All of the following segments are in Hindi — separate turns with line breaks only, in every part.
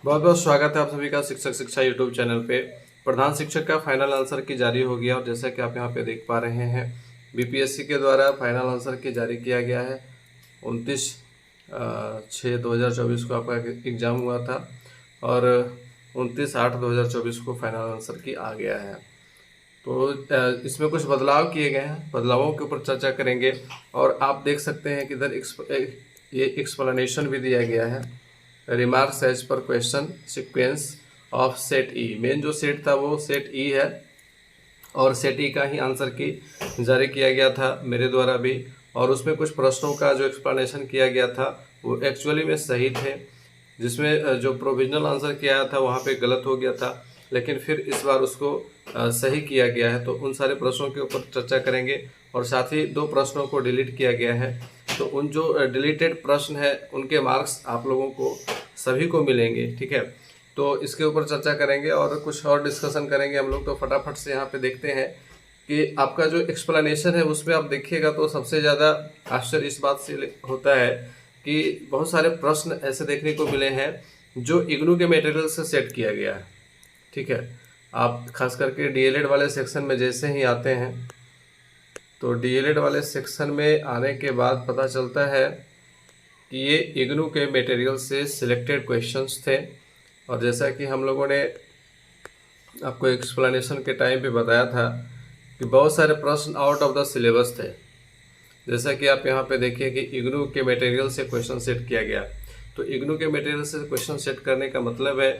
बहुत बहुत स्वागत है आप सभी का शिक्षक शिक्षा यूट्यूब चैनल पे। प्रधान शिक्षक का फाइनल आंसर की जारी हो गया और जैसा कि आप यहाँ पे देख पा रहे हैं, बीपीएससी के द्वारा फाइनल आंसर की जारी किया गया है। 29/6/2024 को आपका एग्ज़ाम हुआ था और 29/8/2024 को फाइनल आंसर की आ गया है। तो इसमें कुछ बदलाव किए गए हैं, बदलावों के ऊपर चर्चा करेंगे। और आप देख सकते हैं कि इधर ये एक्सप्लेनेशन भी दिया गया है। Remarks as per question sequence of set E. Main जो सेट था वो सेट ई है और सेट ई का ही आंसर की जारी किया गया था मेरे द्वारा भी। और उसमें कुछ प्रश्नों का जो एक्सप्लेनेशन किया गया था वो एक्चुअली में सही थे, जिसमें जो प्रोविजनल आंसर किया था वहाँ पे गलत हो गया था, लेकिन फिर इस बार उसको सही किया गया है। तो उन सारे प्रश्नों के ऊपर चर्चा करेंगे और साथ ही 2 प्रश्नों को डिलीट किया गया है। तो उन जो डिलीटेड प्रश्न है उनके मार्क्स आप लोगों को सभी को मिलेंगे, ठीक है। तो इसके ऊपर चर्चा करेंगे और कुछ और डिस्कशन करेंगे हम लोग। तो फटाफट से यहाँ पे देखते हैं कि आपका जो एक्सप्लेनेशन है उसमें आप देखिएगा तो सबसे ज़्यादा आश्चर्य इस बात से होता है कि बहुत सारे प्रश्न ऐसे देखने को मिले हैं जो इग्नू के मटेरियल से सेट किया गया है, ठीक है। आप खास करके डीएलएड वाले सेक्शन में जैसे ही आते हैं तो डीएलएड वाले सेक्शन में आने के बाद पता चलता है कि ये इग्नू के मटेरियल से सिलेक्टेड क्वेश्चंस थे। और जैसा कि हम लोगों ने आपको एक्सप्लेनेशन के टाइम पे बताया था कि बहुत सारे प्रश्न आउट ऑफ द सिलेबस थे। जैसा कि आप यहाँ पे देखिए कि इग्नू के मटेरियल से क्वेश्चन सेट किया गया। तो इग्नू के मटेरियल से क्वेश्चन सेट करने का मतलब है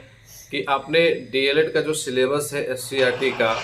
कि आपने डीएलएड का जो सिलेबस है एससीईआरटी का,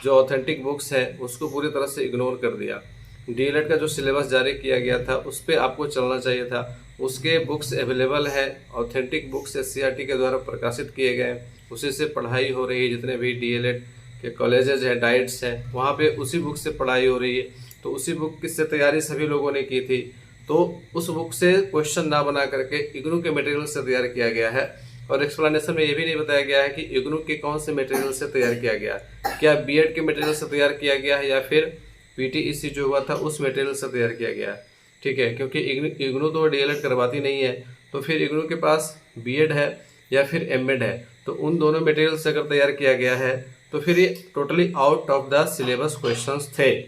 जो ऑथेंटिक बुक्स है उसको पूरी तरह से इग्नोर कर दिया। डीएलएड का जो सिलेबस जारी किया गया था उस पर आपको चलना चाहिए था। उसके बुक्स अवेलेबल है, ऑथेंटिक बुक्स एससीईआरटी के द्वारा प्रकाशित किए गए, उसी से पढ़ाई हो रही है। जितने भी डीएलएड के कॉलेजेज हैं, डाइट्स हैं, वहाँ पे उसी बुक से पढ़ाई हो रही है। तो उसी बुक से तैयारी सभी लोगों ने की थी। तो उस बुक से क्वेश्चन ना बना करके इग्नू के मटेरियल से तैयार किया गया है। और एक्सप्लेनेशन में ये भी नहीं बताया गया है कि इग्नू के कौन से मटेरियल से तैयार किया गया, क्या बीएड के मटेरियल से तैयार किया गया है या फिर पीटीईसी जो हुआ था उस मटेरियल से तैयार किया गया है, ठीक है। क्योंकि इग्नू तो डीएलएड करवाती नहीं है, तो फिर इग्नू के पास बीएड है या फिर एमएड है, तो उन दोनों मटेरियल से अगर तैयार किया गया है तो फिर ये totally out of the syllabus questions थे।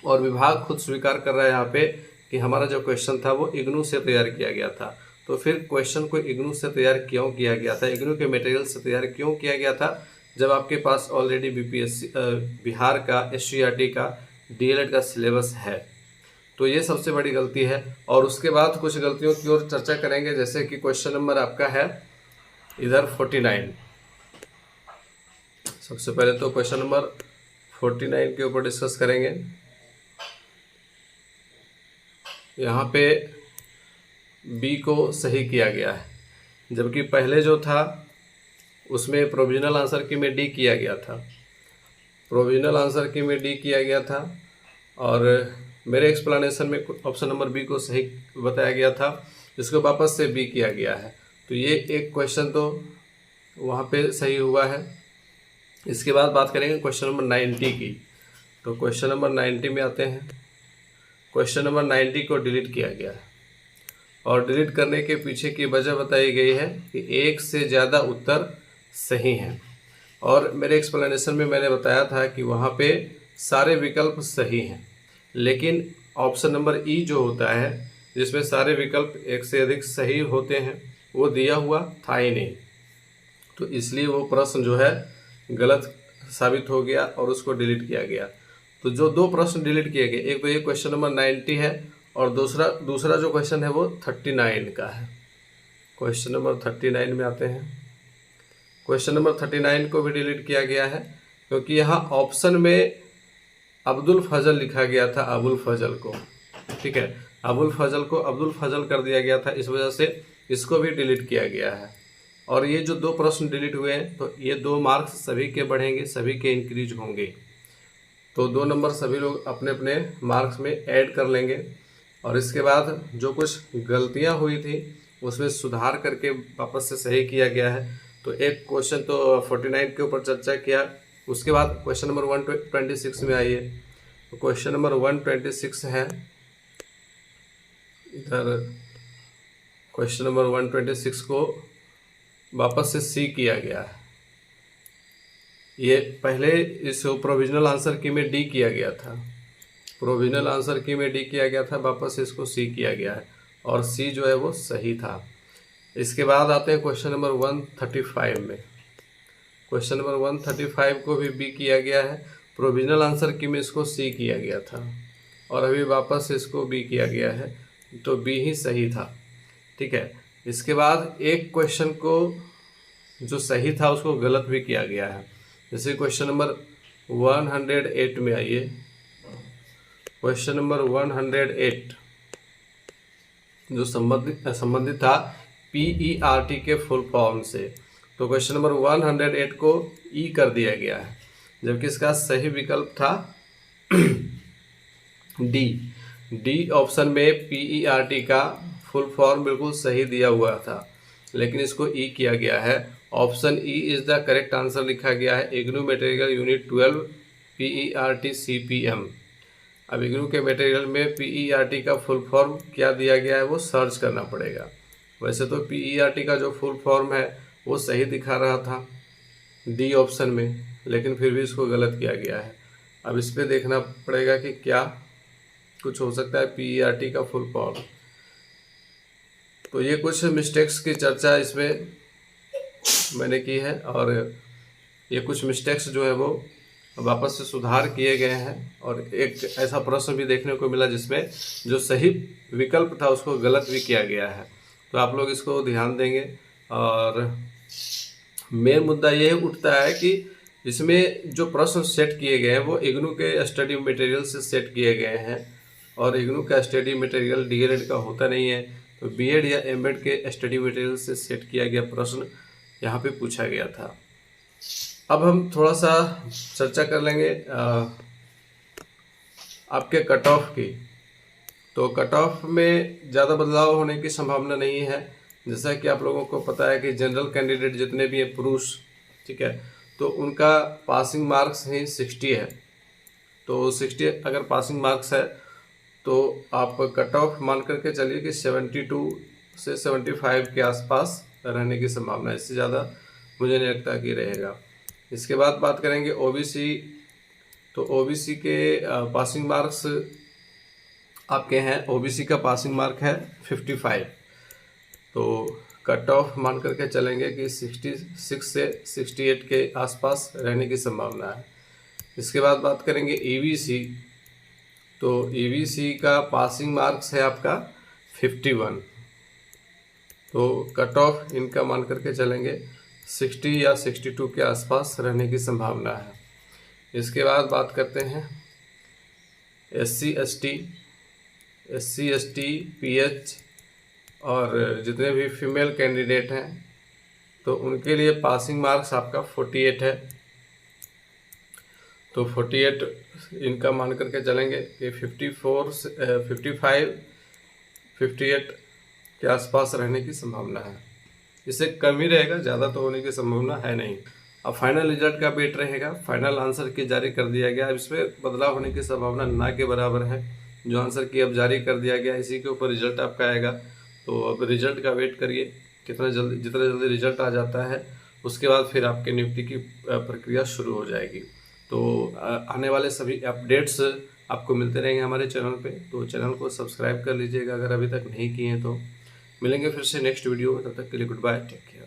और विभाग खुद स्वीकार कर रहा है यहाँ पे कि हमारा जो क्वेश्चन था वो इग्नू से तैयार किया गया था। तो फिर क्वेश्चन को इग्नू से तैयार क्यों किया गया था, इग्नू के मटेरियल से तैयार क्यों किया गया था, जब आपके पास ऑलरेडी बीपीएससी बिहार का एससीईआरटी का डीएलएड का सिलेबस है। तो ये सबसे बड़ी गलती है। और उसके बाद कुछ गलतियों की ओर चर्चा करेंगे, जैसे कि क्वेश्चन नंबर आपका है इधर 49। सबसे पहले तो क्वेश्चन नंबर 49 के ऊपर डिस्कस करेंगे। यहाँ पे बी को सही किया गया है, जबकि पहले जो था उसमें प्रोविजनल आंसर की में डी किया गया था। प्रोविजनल आंसर की में डी किया गया था और मेरे एक्सप्लेनेशन में ऑप्शन नंबर बी को सही बताया गया था, जिसको वापस से बी किया गया है। तो ये एक क्वेश्चन तो वहाँ पे सही हुआ है। इसके बाद बात करेंगे क्वेश्चन नंबर 90 की। तो क्वेश्चन नंबर 90 में आते हैं। क्वेश्चन नंबर 90 को डिलीट किया गया है और डिलीट करने के पीछे की वजह बताई गई है कि एक से ज़्यादा उत्तर सही हैं। और मेरे एक्सप्लेनेशन में मैंने बताया था कि वहाँ पे सारे विकल्प सही हैं, लेकिन ऑप्शन नंबर ई जो होता है जिसमें सारे विकल्प एक से अधिक सही होते हैं वो दिया हुआ था ही नहीं। तो इसलिए वो प्रश्न जो है गलत साबित हो गया और उसको डिलीट किया गया। तो जो 2 प्रश्न डिलीट किए गए, एक तो ये क्वेश्चन नंबर 90 है और दूसरा जो क्वेश्चन है वो 39 का है। क्वेश्चन नंबर 39 में आते हैं। क्वेश्चन नंबर 39 को भी डिलीट किया गया है क्योंकि यहाँ ऑप्शन में अब्दुल फजल लिखा गया था, अबुल फजल को, ठीक है। अबुल फजल को अब्दुल फजल कर दिया गया था, इस वजह से इसको भी डिलीट किया गया है। और ये जो 2 प्रश्न डिलीट हुए हैं तो ये 2 मार्क्स सभी के बढ़ेंगे, सभी के इंक्रीज होंगे। तो 2 नंबर सभी लोग अपने अपने मार्क्स में ऐड कर लेंगे। और इसके बाद जो कुछ गलतियां हुई थी उसमें सुधार करके वापस से सही किया गया है। तो एक क्वेश्चन तो 49 के ऊपर चर्चा किया। उसके बाद क्वेश्चन नंबर 126 में आइए। तो क्वेश्चन नंबर 126 है इधर। क्वेश्चन नंबर 126 को वापस से सी किया गया है। ये पहले इस प्रोविजनल आंसर की में डी किया गया था, प्रोविजनल आंसर की में डी किया गया था, वापस से इसको सी किया गया है और सी जो है वो सही था। इसके बाद आते हैं क्वेश्चन नंबर 135 में। क्वेश्चन नंबर 135 को भी बी किया गया है, प्रोविजनल आंसर की में इसको सी किया गया था और अभी वापस से इसको बी किया गया है, तो बी ही सही था। ठीक है, इसके बाद एक क्वेश्चन को जो सही था उसको गलत भी किया गया है। जैसे क्वेश्चन नंबर 108 में आइए, क्वेश्चन नंबर 108 जो संबंधित था PERT के फुल फॉर्म से, तो क्वेश्चन नंबर 108 को ई कर दिया गया है, जबकि इसका सही विकल्प था डी ऑप्शन में PERT का फुल फॉर्म बिल्कुल सही दिया हुआ था, लेकिन इसको ई किया गया है। Option E is the correct answer लिखा गया है, IGNOU material unit 12 PERT CPM। अब इग्नू के मटेरियल में PERT का फुल फॉर्म क्या दिया गया है वो सर्च करना पड़ेगा। वैसे तो PERT का जो फुल फॉर्म है वो सही दिखा रहा था डी ऑप्शन में, लेकिन फिर भी इसको गलत किया गया है। अब इस पर देखना पड़ेगा कि क्या कुछ हो सकता है PERT का फुल फॉर्म। तो ये कुछ मिस्टेक्स की चर्चा इसमें मैंने की है और ये कुछ मिस्टेक्स जो है वो वापस से सुधार किए गए हैं और एक ऐसा प्रश्न भी देखने को मिला जिसमें जो सही विकल्प था उसको गलत भी किया गया है। तो आप लोग इसको ध्यान देंगे। और मेन मुद्दा ये उठता है कि इसमें जो प्रश्न सेट किए गए हैं वो इग्नू के स्टडी मटेरियल से सेट किए गए हैं और इग्नू का स्टडी मटेरियल DLED का होता नहीं है, तो BEd या MBEd के स्टडी मटेरियल से सेट किया गया प्रश्न यहाँ पे पूछा गया था। अब हम थोड़ा सा चर्चा कर लेंगे आपके कट ऑफ की। तो कट ऑफ में ज़्यादा बदलाव होने की संभावना नहीं है। जैसा कि आप लोगों को पता है कि जनरल कैंडिडेट जितने भी हैं पुरुष, ठीक है, तो उनका पासिंग मार्क्स ही 60 है। तो 60 अगर पासिंग मार्क्स है तो आप कट ऑफ मान करके चलिए कि 72 से 75 के आसपास रहने की संभावना है, इससे ज़्यादा मुझे नहीं लगता कि रहेगा। इसके बाद बात करेंगे OBC। तो OBC के पासिंग मार्क्स आपके हैं, OBC का पासिंग मार्क है 55। तो कट ऑफ मान करके चलेंगे कि 66 से 68 के आसपास रहने की संभावना है। इसके बाद बात करेंगे EBC। तो EBC का पासिंग मार्क्स है आपका 51। तो कट ऑफ इनका मान करके चलेंगे 60 या 62 के आसपास रहने की संभावना है। इसके बाद बात करते हैं SC ST PH और जितने भी फीमेल कैंडिडेट हैं तो उनके लिए पासिंग मार्क्स आपका 48 है। तो 48 इनका मान करके चलेंगे कि 55 58 के आसपास रहने की संभावना है। इससे कम ही रहेगा, ज़्यादा तो होने की संभावना है नहीं। अब फाइनल रिजल्ट का वेट रहेगा। फाइनल आंसर की जारी कर दिया गया, अब इसमें बदलाव होने की संभावना ना के बराबर है। जो आंसर की अब जारी कर दिया गया इसी के ऊपर रिजल्ट आपका आएगा। तो अब रिजल्ट का वेट करिए, जितना जल्दी रिजल्ट आ जाता है उसके बाद फिर आपके नियुक्ति की प्रक्रिया शुरू हो जाएगी। तो आने वाले सभी अपडेट्स आपको मिलते रहेंगे हमारे चैनल पे, तो चैनल को सब्सक्राइब कर लीजिएगा अगर अभी तक नहीं किए हैं तो। मिलेंगे फिर से नेक्स्ट वीडियो में, तब तक के लिए गुड बाय, टेक केयर।